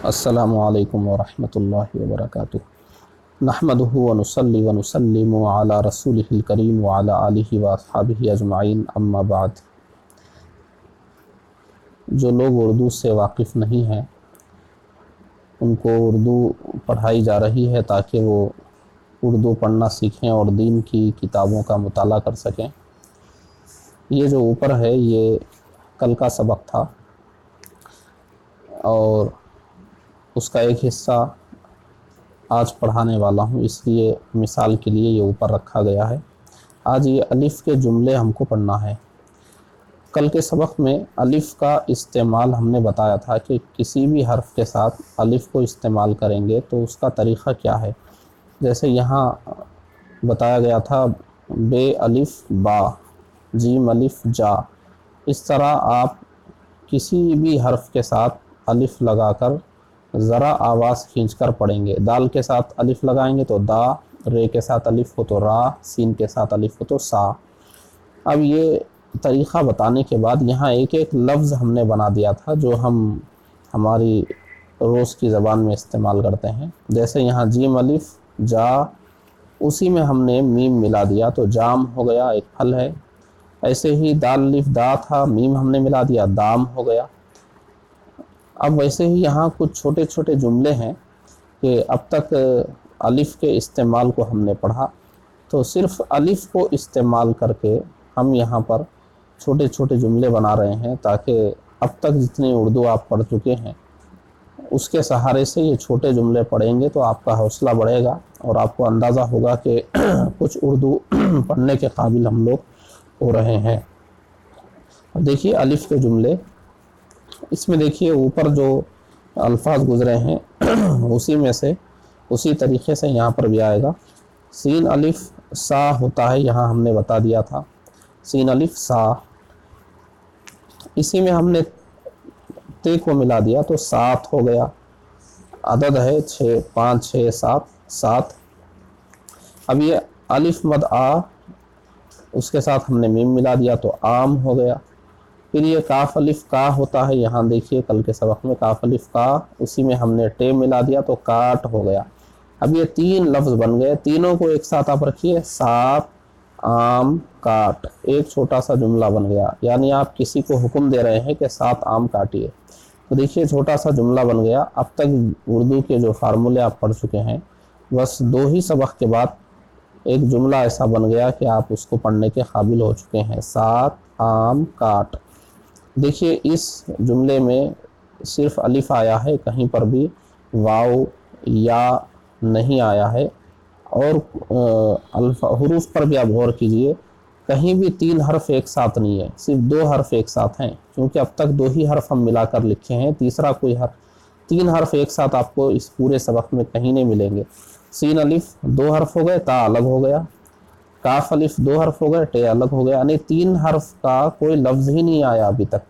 السلام علیکم ورحمۃ اللہ وبرکاتہ۔ نحمدہ ونصلی ونسلم علی رسولہ الکریم وعلی آلہ واصحابہ اجمعین، اما بعد۔ جو لوگ اردو سے واقف نہیں ہیں ان کو اردو پڑھائی جا رہی ہے تاکہ وہ اردو پڑھنا سیکھیں اور دین کی کتابوں کا مطالعہ کر سکیں۔ یہ جو اوپر ہے یہ کل کا سبق تھا اور اس کا ایک حصہ آج پڑھانے والا ہوں، اس لیے مثال کے لیے یہ اوپر رکھا گیا ہے۔ آج یہ الف کے جملے ہم کو پڑھنا ہے۔ کل کے سبق میں الف کا استعمال ہم نے بتایا تھا کہ کسی بھی حرف کے ساتھ الف کو استعمال کریں گے تو اس کا طریقہ کیا ہے۔ جیسے یہاں بتایا گیا تھا بے الف با، جیم الف جا، اس طرح آپ کسی بھی حرف کے ساتھ الف لگا کر ذرا آواز کھینچ کر پڑھیں گے۔ دال کے ساتھ الف لگائیں گے تو دا، رے کے ساتھ الف ہو تو را، سین کے ساتھ الف ہو تو سا۔ اب یہ طریقہ بتانے کے بعد یہاں ایک ایک لفظ ہم نے بنا دیا تھا جو ہم ہماری روز کی زبان میں استعمال کرتے ہیں۔ جیسے یہاں جیم الف جا، اسی میں ہم نے میم ملا دیا تو جام ہو گیا، ایک پھل ہے۔ ایسے ہی دال الف دا تھا، میم ہم نے ملا دیا، دام ہو گیا۔ اب ویسے ہی یہاں کچھ چھوٹے چھوٹے جملے ہیں کہ اب تک الف کے استعمال کو ہم نے پڑھا، تو صرف الف کو استعمال کر کے ہم یہاں پر چھوٹے چھوٹے جملے بنا رہے ہیں تاکہ اب تک جتنی اردو آپ پڑھ چکے ہیں اس کے سہارے سے یہ چھوٹے جملے پڑھیں گے تو آپ کا حوصلہ بڑھے گا اور آپ کو اندازہ ہوگا کہ کچھ اردو پڑھنے کے قابل ہم لوگ ہو رہے ہیں۔ دیکھیے الف کے جملے، اس میں دیکھیے اوپر جو الفاظ گزرے ہیں اسی میں سے اسی طریقے سے یہاں پر بھی آئے گا۔ سین الف سا ہوتا ہے، یہاں ہم نے بتا دیا تھا سین الف سا، اسی میں ہم نے تے کو ملا دیا تو سات ہو گیا۔ عدد ہے 6، 5، 6، 7، 7۔ اب یہ الف مد آ، اس کے ساتھ ہم نے میم ملا دیا تو عام ہو گیا۔ پھر یہ کاف الف کا ہوتا ہے، یہاں دیکھیے کل کے سبق میں کاف الف کا، اسی میں ہم نے ٹے ملا دیا تو کاٹ ہو گیا۔ اب یہ تین لفظ بن گئے، تینوں کو ایک ساتھ آپ رکھیے، سات آم کاٹ، ایک چھوٹا سا جملہ بن گیا۔ یعنی آپ کسی کو حکم دے رہے ہیں کہ 7 آم کاٹیے، تو دیکھیے چھوٹا سا جملہ بن گیا۔ اب تک اردو کے جو فارمولے آپ پڑھ چکے ہیں، بس 2 ہی سبق کے بعد ایک جملہ ایسا بن گیا کہ آپ اس کو پڑھنے کے قابل ہو چکے ہیں، 7 آم کاٹ۔ دیکھیے اس جملے میں صرف الف آیا ہے، کہیں پر بھی واو یا نہیں آیا ہے، اور حروف پر بھی آپ غور کیجئے، کہیں بھی 3 حرف ایک ساتھ نہیں ہے، صرف 2 حرف ایک ساتھ ہیں، کیونکہ اب تک 2 ہی حرف ہم ملا کر لکھے ہیں، تیسرا کوئی حرف، 3 حرف ایک ساتھ آپ کو اس پورے سبق میں کہیں نہیں ملیں گے۔ سین الف 2 حرف ہو گئے، تا الگ ہو گیا، کاف الف 2 حرف ہو گئے، ٹے الگ ہو گیا، یعنی 3 حرف کا کوئی لفظ ہی نہیں آیا ابھی تک،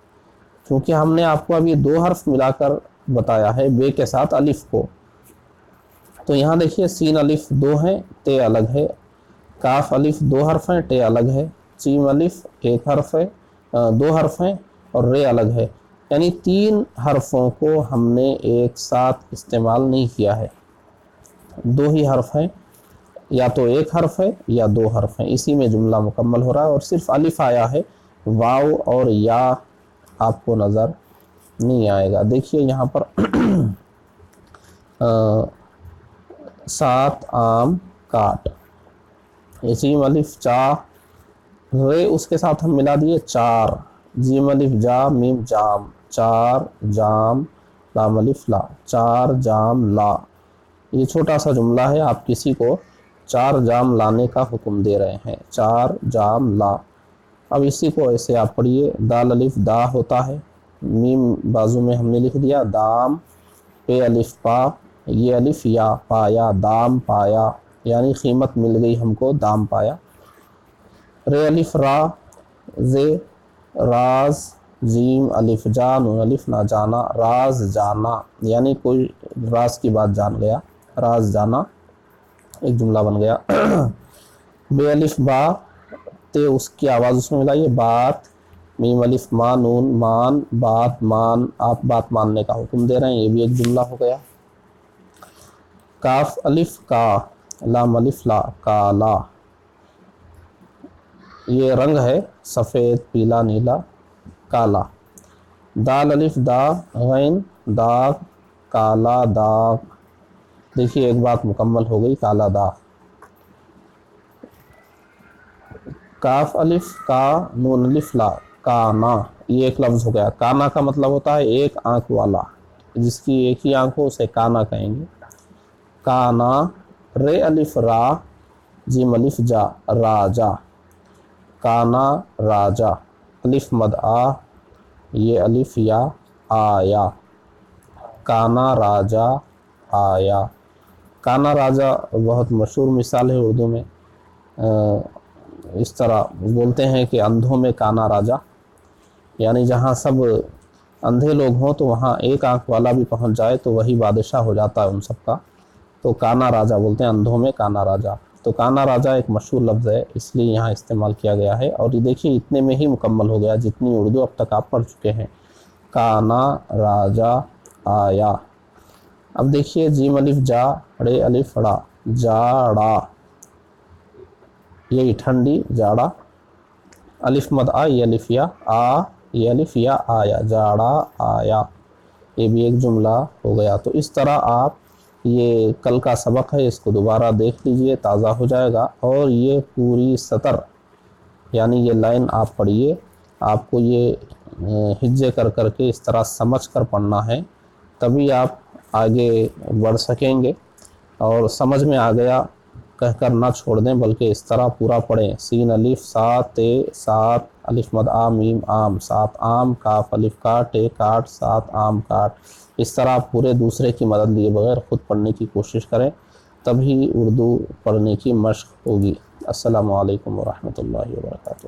کیونکہ ہم نے آپ کو ابھی 2 حرف ملا کر بتایا ہے بے کے ساتھ الف کو۔ تو یہاں دیکھیے سین الف 2 ہیں، تے الگ ہے، کاف الف 2 حرف ہیں، ٹے الگ ہے، جیم الف 1 حرف ہے، 2 حرف ہیں اور رے الگ ہے، یعنی 3 حرفوں کو ہم نے ایک ساتھ استعمال نہیں کیا ہے، 2 ہی حرف ہیں، یا تو 1 حرف ہے یا 2 حرف ہیں، اسی میں جملہ مکمل ہو رہا ہے، اور صرف الف آیا ہے، واو اور یا آپ کو نظر نہیں آئے گا۔ دیکھیے یہاں پر 7 آم کاٹ، جیم الف چا، رے اس کے ساتھ ہم ملا دیے 4، جیم الف جا، میم جام، 4 جام، لام الف لا، 4 جام لا۔ یہ چھوٹا سا جملہ ہے، آپ کسی کو 4 جام لانے کا حکم دے رہے ہیں، 4 جام لا۔ اب اسی کو ایسے آپ پڑھیے، دال الف دا ہوتا ہے، میم بازو میں ہم نے لکھ دیا دام، پے الف پا، یہ الف یا، پایا دام پایا، یعنی قیمت مل گئی ہم کو، دام پایا۔ رے الف را، زے راز، جیم الف جا، نون الف نہ جانا، راز جانا، یعنی کوئی راز کی بات جان گیا، راز جانا، ایک جملہ بن گیا۔ بے الف با، تے اس کی آواز اس میں ملائیے، بات، میم الف ما نون مان بات مان، آپ بات ماننے کا حکم دے رہے ہیں، یہ بھی ایک جملہ ہو گیا۔ کاف الف کا، لام الف لا، کالا، یہ رنگ ہے سفید پیلا نیلا کالا۔ دال الف دا، غین داغ، کالا داغ، دیکھیے ایک بات مکمل ہو گئی، کالا داغ۔ کاف الف کا، نون الف لا، کانا، یہ ایک لفظ ہو گیا۔ کانا کا مطلب ہوتا ہے ایک آنکھ والا، جس کی ایک ہی آنکھ ہو اسے کانا کہیں گے۔ کانا، رے الف را، جیم الف جا، راجا، کانا راجا، الف مد آ، یہ الف یا آیا، کانا راجا آیا۔ کانا راجا بہت مشہور مثال ہے اردو میں، اس طرح بولتے ہیں کہ اندھوں میں کانا راجا، یعنی جہاں سب اندھے لوگ ہوں تو وہاں ایک آنکھ والا بھی پہنچ جائے تو وہی بادشاہ ہو جاتا ہے ان سب کا، تو کانا راجا بولتے ہیں، اندھوں میں کانا راجا۔ تو کانا راجا ایک مشہور لفظ ہے، اس لیے یہاں استعمال کیا گیا ہے، اور یہ دیکھیے اتنے میں ہی مکمل ہو گیا جتنی اردو اب تک آپ پڑھ چکے ہیں۔ کانا راجا آیا۔ اب دیکھیے جیم الف جا، رے الف ڑا، جاڑا، یہی ٹھنڈی جاڑا، الف مد آ، یہ الف یا آ، یہ الف یا آیا، جاڑا آیا، یہ بھی ایک جملہ ہو گیا۔ تو اس طرح آپ، یہ کل کا سبق ہے، اس کو دوبارہ دیکھ لیجئے، تازہ ہو جائے گا، اور یہ پوری سطر یعنی یہ لائن آپ پڑھیے، آپ کو یہ ہجے کر کر کے اس طرح سمجھ کر پڑھنا ہے، تبھی آپ آگے بڑھ سکیں گے، اور سمجھ میں آ گیا کہہ کر نہ چھوڑ دیں بلکہ اس طرح پورا پڑھیں۔ سین الف سات تے سات، الف مد آ میم آم، سات آم، کاف الف کاٹ، ٹے کاٹ، سات آم کاٹ، اس طرح پورے دوسرے کی مدد لیے بغیر خود پڑھنے کی کوشش کریں، تبھی اردو پڑھنے کی مشق ہوگی۔ السلام علیکم ورحمۃ اللہ وبرکاتہ۔